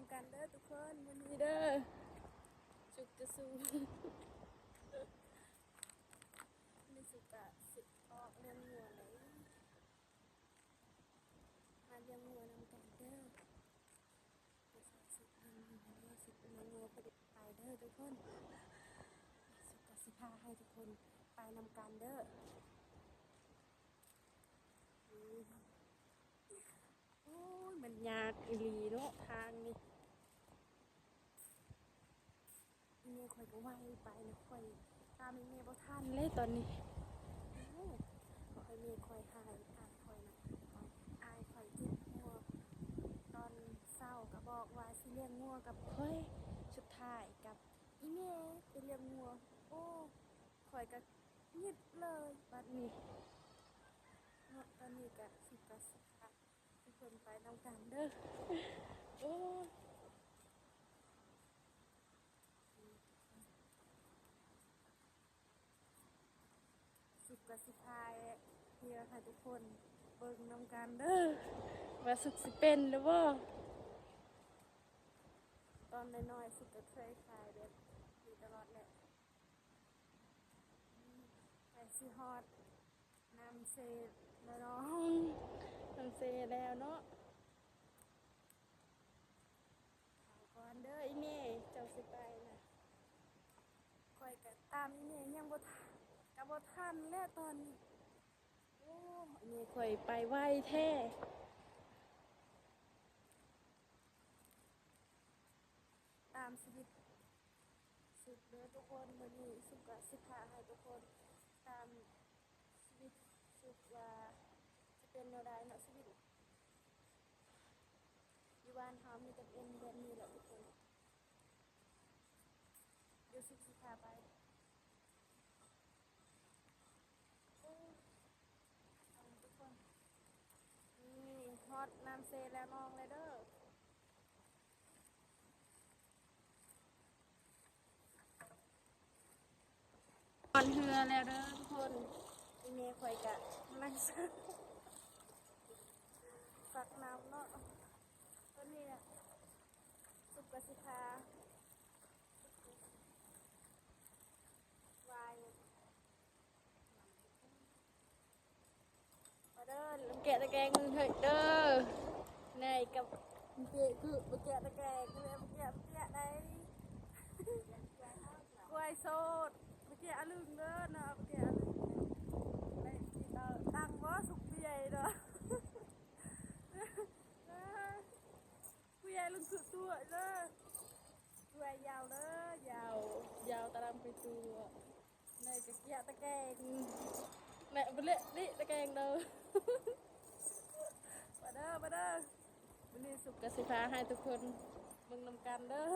ำกันเด้อทุกคนวันนี้เด้อสุกจะสู้มีสุกะสิออกเลี้ยงงัวไหนมาเลี้ยงงัวนำกันเด้อไปใส่สุกเลี้ยงงัวเด้อสุกเลี้ยงงัวไปเด้อทุกคนสุกะสิพาให้ทุกคนไปนำกันเด้อโอ้ยมันยากอีหลีเนาะทางนี่เมียข่อยก็ไหวไปนะข่อยตามเมียบ่ทันเลยตอนนี้โอ้ข่อยเมียข่อยหายอายข่อยนะอายข่อยเจ็บงัวตอนเศร้าก็บอกว่าสิเลี้ยงงัวกับข่อยสุดท้ายกับอีเมียไปเลี้ยงงัวโอ้ข่อยก็ยิบเลยบัดนี้เนาะตอนนี้ก็สิกะสิค่ะทุกคนไปนำกันเด้อโอ้สุกกสิพายเฮียค่ะทุกคนเบิ่งนำกันเด้อว่าสุกสิเป็นหรือว่าตอนน้อยๆสุกก็เคยขายแบบนี้ตลอดแหละไปสิฮอดน้ำเซแล้วน้องน้ำเซแล้วเนาะถามก่อนเด้ออีเม่เจ้าสิไปนะคอยกันตามอีเม่ยังบ่ทันกับบ่ทันแล้วตอนนี้โอ้อีเม่คอยไปไวแท้ตามชีวิตสุดเด้อทุกคนวันนี้สุกะสิพาให้ทุกคนตามชีวิตสุกว่าจะเป็นแนวใดเนาะชีวิตอยู่บ้านเฮามีแต่เป็นแบบนี้แหละทุกคนเดี๋ยวสุกสิพาไปโอ้เอาทุกคนนี่ฮอตน้ำเซแล้วน้องเลยเด้อนอนเฮือแล้วเด้อทุกคนอีเมย์ข่อยกะนั่งสักน้ำเนาะตัวนี้สุกสิคาวายมาเด้อลำแกะตะแกงเฮ้ยเด้อในกับเจ๊คือลำแกะตะแกงเลยลำแกะได้กล้วยโซดลำแกะอลึงเด้อเนาะลำแกะอลึงไปกินเราตั้งว่าสุกใหญ่เด้อผู้ใหญ่ลุงสุดตัวเด้อผู้ใหญ่ยาวเด้อยาวยาวตารางไปตัวในกะเกียตะแกงในบริเวณนี่ตะแกงเด้อมาเด้อวันนี้สุกกสิพาให้ทุกคนเบิ่งนำกันเด้อ